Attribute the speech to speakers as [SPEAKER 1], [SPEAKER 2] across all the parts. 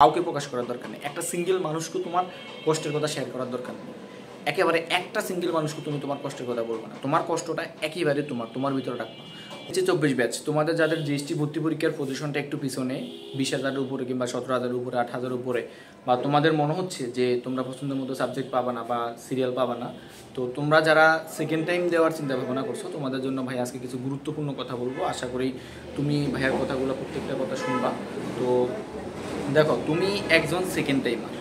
[SPEAKER 1] কাউকে প্রকাশ করার দরকার নেই। একটা সিঙ্গেল মানুষকে তোমার কষ্টের কথা শেয়ার করার দরকার নেই। একেবারে একটা সিঙ্গেল মানুষকে তুমি তোমার কষ্টের কথা বলবে না। তোমার কষ্টটা একেবারে তোমার ভিতরে রাখবা। যে 24 ব্যাচ তোমাদের যাদের জিএসটি ভর্তি পরীক্ষার পজিশনটা একটু পিছনে 20,000-এর উপরে কিংবা 17,000-এর উপরে 8,000-এর উপরে, বা তোমাদের মনে হচ্ছে যে তোমরা পছন্দের মতো সাবজেক্ট পাবা না বা সিরিয়াল পাবা না, তো তোমরা যারা সেকেন্ড টাইম দেওয়ার চিন্তা ভাবনা করছো তোমাদের জন্য ভাই আজকে কিছু গুরুত্বপূর্ণ কথা বলবো। আশা করি তুমি ভাইয়ার কথাগুলো প্রত্যেকটা কথা শুনবা। তো দেখো, তুমি একজন সেকেন্ড টাইমার,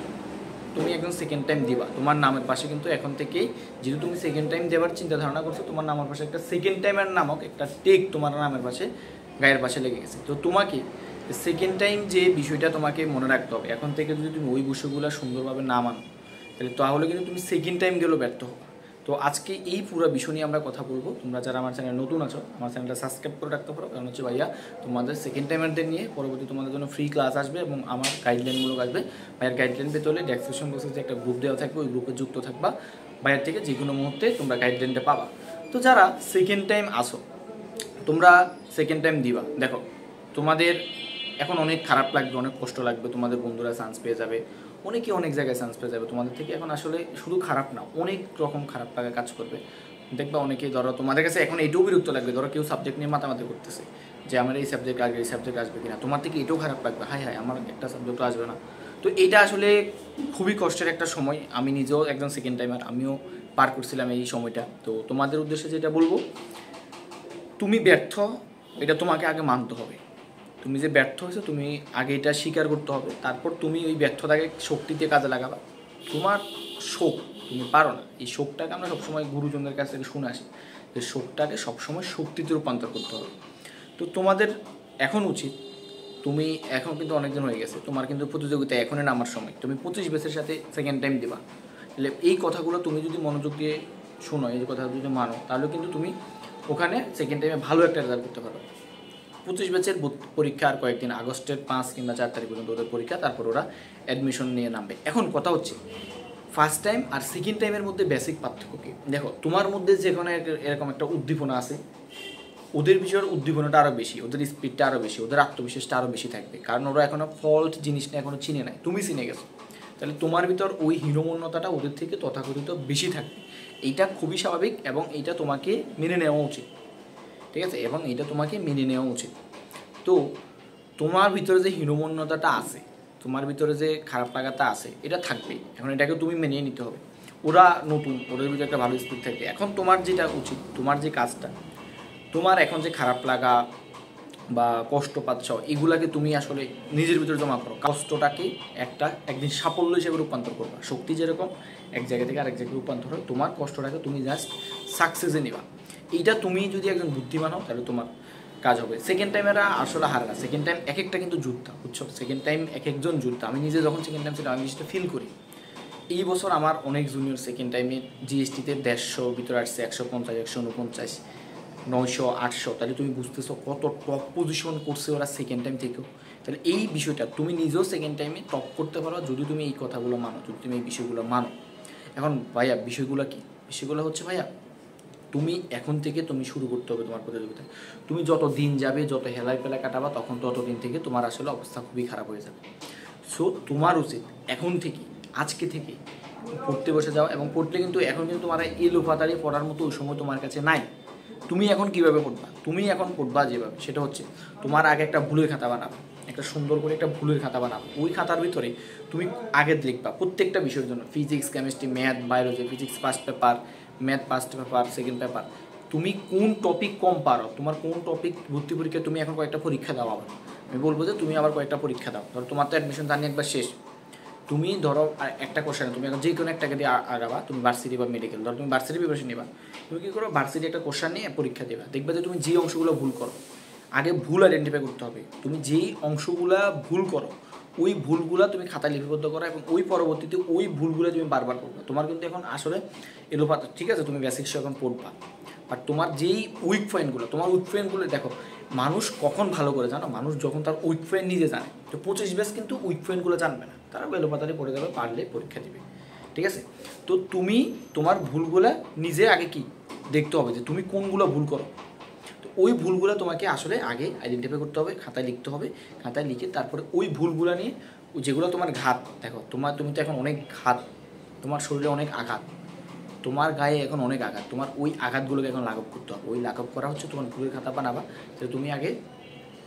[SPEAKER 1] তুমি একজন সেকেন্ড টাইম দিবা। তোমার নামের পাশে কিন্তু এখন থেকেই, যেহেতু তুমি সেকেন্ড টাইম দেওয়ার চিন্তা ধারণা করছো, তোমার নামের পাশে একটা সেকেন্ড টাইমার নামক একটা টেক তোমার নামের পাশে গায়ের পাশে লেগে গেছে। তো তোমাকে সেকেন্ড টাইম যে বিষয়টা তোমাকে মনে রাখতে হবে, এখন থেকে যদি তুমি ওই বিষয়গুলো সুন্দরভাবে না মানো তাহলে কিন্তু তুমি সেকেন্ড টাইম গেলেও ব্যর্থ হবে। তো আজকে এই পুরো বিষয় নিয়ে আমরা কথা বলবো। তোমরা যারা আমার চ্যানেল নতুন আছো, আমার চ্যানেলটা সাবস্ক্রাইব করে রাখতে পারো, কারণ হচ্ছে ভাইয়া তোমাদের সেকেন্ড টাইমারদের নিয়ে পরবর্তী তোমাদের জন্য ফ্রি ক্লাস আসবে এবং আমার গাইডলাইনমূলক আসবে। ভাইয়ার গাইডলাইন পেতে হলে ডেসক্রিপশন বক্সে যে একটা গ্রুপ দেওয়া থাকবে, ওই গ্রুপে যুক্ত থাকবা। ভাইয়ার থেকে যে কোনো মুহূর্তে তোমরা গাইডলাইনটা পাবা। তো যারা সেকেন্ড টাইম আসো, তোমরা সেকেন্ড টাইম দিবা, দেখো তোমাদের এখন অনেক খারাপ লাগবে, অনেক কষ্ট লাগবে। তোমাদের বন্ধুরা চান্স পেয়ে যাবে, অনেকে অনেক জায়গায় চান্স পেয়ে যাবে তোমাদের থেকে। এখন আসলে শুধু খারাপ না, অনেক রকম খারাপ লাগা কাজ করবে। দেখবা অনেকেই, ধরো তোমাদের কাছে এখন এটাও বিরক্ত লাগবে, ধরো কেউ সাবজেক্ট নিয়ে মাতামাতি করতেছে যে আমার এই সাবজেক্ট আসবে, এই সাবজেক্ট আসবে কিনা। তোমার থেকে এটাও খারাপ লাগবে, হায় হায় আমার একটা সাবজেক্টও আসবে না। তো এটা আসলে খুবই কষ্টের একটা সময়। আমি নিজেও একজন সেকেন্ড টাইমার, আমিও পার করছিলাম এই সময়টা। তো তোমাদের উদ্দেশ্যে যেটা বলবো, তুমি ব্যর্থ, এটা তোমাকে আগে মানতে হবে। তুমি যে ব্যর্থ হয়েছো, তুমি আগে এটা স্বীকার করতে হবে। তারপর তুমি ওই ব্যর্থতাকে শক্তিতে কাজে লাগাবা। তোমার শোক, তুমি পারো না, এই শোকটাকে আমরা সবসময় গুরুজনদের কাছ থেকে শুনে আসি যে শোকটাকে সবসময় শক্তিতে রূপান্তর করতে হবে। তো তোমাদের এখন উচিত, তুমি এখন কিন্তু অনেকজন হয়ে গেছে, তোমার কিন্তু প্রতিযোগিতায় এখনই নামার সময়। তুমি 25 ব্যাচের সাথে সেকেন্ড টাইম দিবা। তাহলে এই কথাগুলো তুমি যদি মনোযোগ দিয়ে শোনো, এই কথা যদি মানো, তাহলে কিন্তু তুমি ওখানে সেকেন্ড টাইমে ভালো একটা রেজাল্ট করতে পারো। 25 ব্যাচের পরীক্ষা আর কয়েকদিন, আগস্টের 5 কিংবা 4 তারিখ পর্যন্ত ওদের পরীক্ষা, তারপর ওরা অ্যাডমিশন নিয়ে নামবে। এখন কথা হচ্ছে ফার্স্ট টাইম আর সেকেন্ড টাইমের মধ্যে বেসিক পার্থক্য কী? দেখো, তোমার মধ্যে যেখানে এরকম একটা উদ্দীপনা আছে, ওদের বিষয়ের উদ্দীপনাটা আরও বেশি, ওদের স্পিডটা আরও বেশি, ওদের আত্মবিশ্বাসটা আরও বেশি থাকবে, কারণ ওরা এখনও ফল্ট জিনিসটা এখনও চিনে নেয়, তুমি চিনে গেছো। তাহলে তোমার ভিতর ওই হীনমন্যতাটা ওদের থেকে তথাকথিত বেশি থাকবে। এইটা খুবই স্বাভাবিক এবং এইটা তোমাকে মেনে নেওয়া উচিত, ঠিক আছে? এবং এইটা তোমাকে মেনে নেওয়া উচিত। তো তোমার ভিতরে যে হীনমন্যতাটা আছে, তোমার ভিতরে যে খারাপ লাগাটা আছে, এটা থাকবেই। এখন এটাকে তুমি মেনে নিতে হবে। ওরা নতুন, ওদের ভিতরে একটা ভালো স্পিড থাকবে। এখন তোমার যেটা উচিত, তোমার যে কাজটা, তোমার এখন যে খারাপ লাগা বা কষ্ট পাচ্ছ, এগুলাকে তুমি আসলে নিজের ভিতরে জমা করো। কষ্টটাকে একদিন সাফল্য হিসেবে রূপান্তর করবা। শক্তি যেরকম এক জায়গা থেকে আরেক জায়গায় রূপান্তর হয়, তোমার কষ্টটাকে তুমি জাস্ট সাকসেসে নিবা। এইটা তুমি যদি একজন বুদ্ধিমান হও, তাহলে তোমার কাজ হবে। সেকেন্ড টাইমেরা আসলে হারে না, সেকেন্ড টাইম এক একটা কিন্তু যোদ্ধা, বুঝছো? সেকেন্ড টাইম এক একজন যোদ্ধা। আমি নিজে যখন সেকেন্ড টাইম ছিলাম, আমি জিনিসটা ফিল করি। এই বছর আমার অনেক জুনিয়র সেকেন্ড টাইমে জিএসটিতে 150 ভিতরে আসছে, 150, 149, 900, 800। তাহলে তুমি বুঝতেছো কত টপ পজিশন করছে ওরা সেকেন্ড টাইম থেকেও। তাহলে এই বিষয়টা তুমি নিজেও সেকেন্ড টাইমে টপ করতে পারো যদি তুমি এই কথাগুলো মানো, যদি তুমি এই বিষয়গুলো মানো। এখন ভাইয়া বিষয়গুলো কি? বিষয়গুলো হচ্ছে ভাইয়া, তুমি এখন থেকে তুমি শুরু করতে হবে তোমার প্রতিযোগিতায়। তুমি যত দিন যাবে, যত হেলায় পেলা কাটাবা, তখন তত দিন থেকে তোমার আসলে অবস্থা খুবই খারাপ হয়ে যাবে। সো তোমার উচিত এখন থেকে, আজকে থেকে পড়তে বসে যাও। এবং পড়লে কিন্তু এখন কিন্তু তোমার এলোপাতাড়ি পড়ার মতো ওই সময় তোমার কাছে নাই। তুমি এখন কীভাবে পড়বা? তুমি এখন পড়বা যেভাবে, সেটা হচ্ছে তোমার আগে একটা ভুলের খাতা বানাবা, একটা সুন্দর করে একটা ভুলের খাতা বানাবো। ওই খাতার ভিতরে তুমি আগে লিখবা প্রত্যেকটা বিষয়ের জন্য, physics, chemistry, math, biology. Physics first paper, math first paper, second paper. তুমি কোন টপিক কম পারো, তোমার কোন টপিক ভর্তি পরীক্ষায় তুমি এখন কয়েকটা পরীক্ষা দাও। আবার আমি বলবো যে তুমি আবার কয়েকটা পরীক্ষা দাও। ধরো তোমার তো অ্যাডমিশন জানি একবার শেষ, তুমি ধরো একটা কোশ্চেন, তুমি এখন যে কোনো একটাকে দিয়ে আগাবা। তুমি ভার্সিটি বা মেডিকেল, ধরো তুমি ভার্সিটি প্রিপারেশন নিবা, তুমি কী করো, ভার্সিটি একটা কোশ্চেন নিয়ে পরীক্ষা দেবা। দেখবে যে তুমি যে অংশগুলো ভুল করো, আগে ভুল আইডেন্টিফাই করতে হবে। তুমি যেই অংশগুলা ভুল করো, ওই ভুলগুলা তুমি খাতায় লিপিবদ্ধ করো এবং ওই পরবর্তীতে ওই ভুলগুলো তুমি বারবার করবে। তোমার কিন্তু এখন আসলে এলোপাতা, ঠিক আছে? তুমি বেসিক্স এখন পড়বা, বাট তোমার যেই উইক পয়েন্টগুলো, তোমার উইক পয়েন্টগুলো দেখো। মানুষ কখন ভালো করে জানো? মানুষ যখন তার উইক পয়েন্ট নিজে জানে। তো 25 ব্যাচ কিন্তু উইক পয়েন্টগুলো জানবে না, তারা এলোপাতাড়ি পড়ে যাবে, পারলে পরীক্ষা দিবে, ঠিক আছে? তো তুমি তোমার ভুলগুলা নিজে আগে কি দেখতে হবে যে তুমি কোনগুলো ভুল করো। তো ওই ভুলগুলো তোমাকে আসলে আগে আইডেন্টিফাই করতে হবে, খাতায় লিখতে হবে। খাতায় লিখে তারপরে ওই ভুলগুলো নিয়ে যেগুলো তোমার ঘাত, দেখো তুমি তো এখন অনেক ঘাত, তোমার শরীরে অনেক আঘাত, তোমার গায়ে এখন অনেক আঘাত, তোমার ওই আঘাতগুলোকে এখন লাঘব করতে হবে। ওই লাঘব করা হচ্ছে তোমার ভুলের খাতা বানাবা, যে তুমি আগে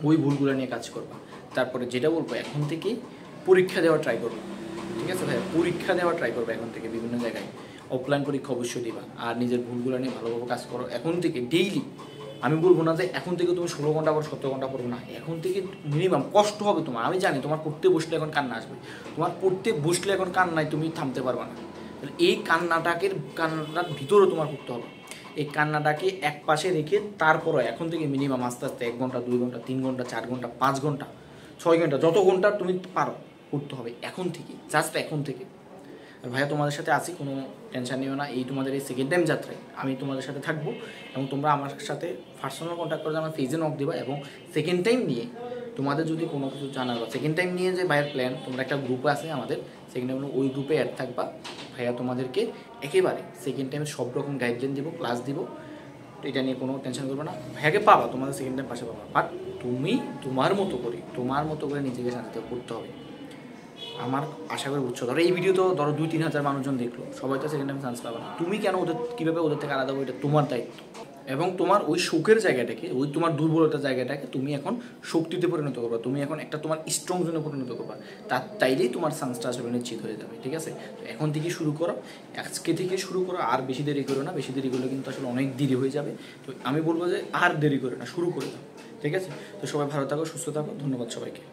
[SPEAKER 1] ওই ভুলগুলো নিয়ে কাজ করবা। তারপরে যেটা বলবো, এখন থেকেই পরীক্ষা দেওয়া ট্রাই করবা, ঠিক আছে ভাইয়া? পরীক্ষা দেওয়া ট্রাই করবা এখন থেকে, বিভিন্ন জায়গায় অফলাইন পরীক্ষা অবশ্যই দিবা। আর নিজের ভুলগুলো নিয়ে ভালোভাবে কাজ করো এখন থেকে ডেইলি। আমি বলবো না যে এখন থেকে তুমি 16 ঘন্টা পর 17 ঘন্টা পড়বো না, এখন থেকে মিনিমাম কষ্ট হবে তোমার। আমি জানি তোমার পড়তে বসলে এখন কান্না আসবে, তোমার পড়তে বসলে এখন কান্নায় তুমি থামতে পারবা না। এই কান্নাটার ভিতরেও তোমার করতে হবে। এই কান্নাটাকে এক পাশে রেখে তারপরও এখন থেকে মিনিমাম আস্তে আস্তে 1 ঘন্টা 2 ঘন্টা 3 ঘন্টা 4 ঘন্টা 5 ঘন্টা 6 ঘন্টা যত ঘন্টা তুমি পারো করতে হবে এখন থেকে, জাস্ট এখন থেকে। আর ভাইয়া তোমাদের সাথে আছি, কোনো টেনশন নিও না। তোমাদের এই সেকেন্ড টাইম যাত্রায় আমি তোমাদের সাথে থাকবো, এবং তোমরা আমার সাথে পার্সোনাল কন্ট্যাক্ট করে আমার পেজে নক দিবা। এবং সেকেন্ড টাইম নিয়ে তোমাদের যদি কোনো কিছু জানার বা সেকেন্ড টাইম নিয়ে যে ভাইয়ের প্ল্যান, তোমরা একটা গ্রুপে আছে আমাদের, সেকেন্ড টাইম ওই গ্রুপে অ্যাড থাকবা। ভাইয়া তোমাদেরকে একেবারে সেকেন্ড টাইমে সব রকম গাইডলাইন দিব, ক্লাস দিব, এটা নিয়ে কোনো টেনশন করবে না। ভাইয়াকে পাবা, তোমাদের সেকেন্ড টাইম পাশে পাবা, বাট তুমি তোমার মতো করে নিজেকে শান্তিতে করতে হবে। আমার আশা করি বুঝছো। ধরো এই ভিডিও তো ধরো 2-3 হাজার মানুষজন দেখলো, সবাই তো সেকেন্ড টাইম চান্স পাবে না। তুমি কেন কীভাবে ওদের থেকে আলাদা হবে, এটা তোমার দায়িত্ব। এবং তোমার ওই সুখের জায়গাটাকে, ওই তোমার দুর্বলতার জায়গাটাকে তুমি এখন শক্তিতে পরিণত করবা, তুমি এখন একটা তোমার স্ট্রং জোনে পরিণত করবা। তাইলেই তোমার চান্সটা আসলে নিশ্চিত হয়ে যাবে, ঠিক আছে? তো এখন থেকে শুরু করো, আজকে থেকে শুরু করো, আর বেশি দেরি করো না। বেশি দেরি করলে কিন্তু আসলে অনেক দেরি হয়ে যাবে। তো আমি বলবো যে আর দেরি করে না, শুরু করে দাও, ঠিক আছে? তো সবাই ভালো থাকো, সুস্থ থাকো, ধন্যবাদ সবাইকে।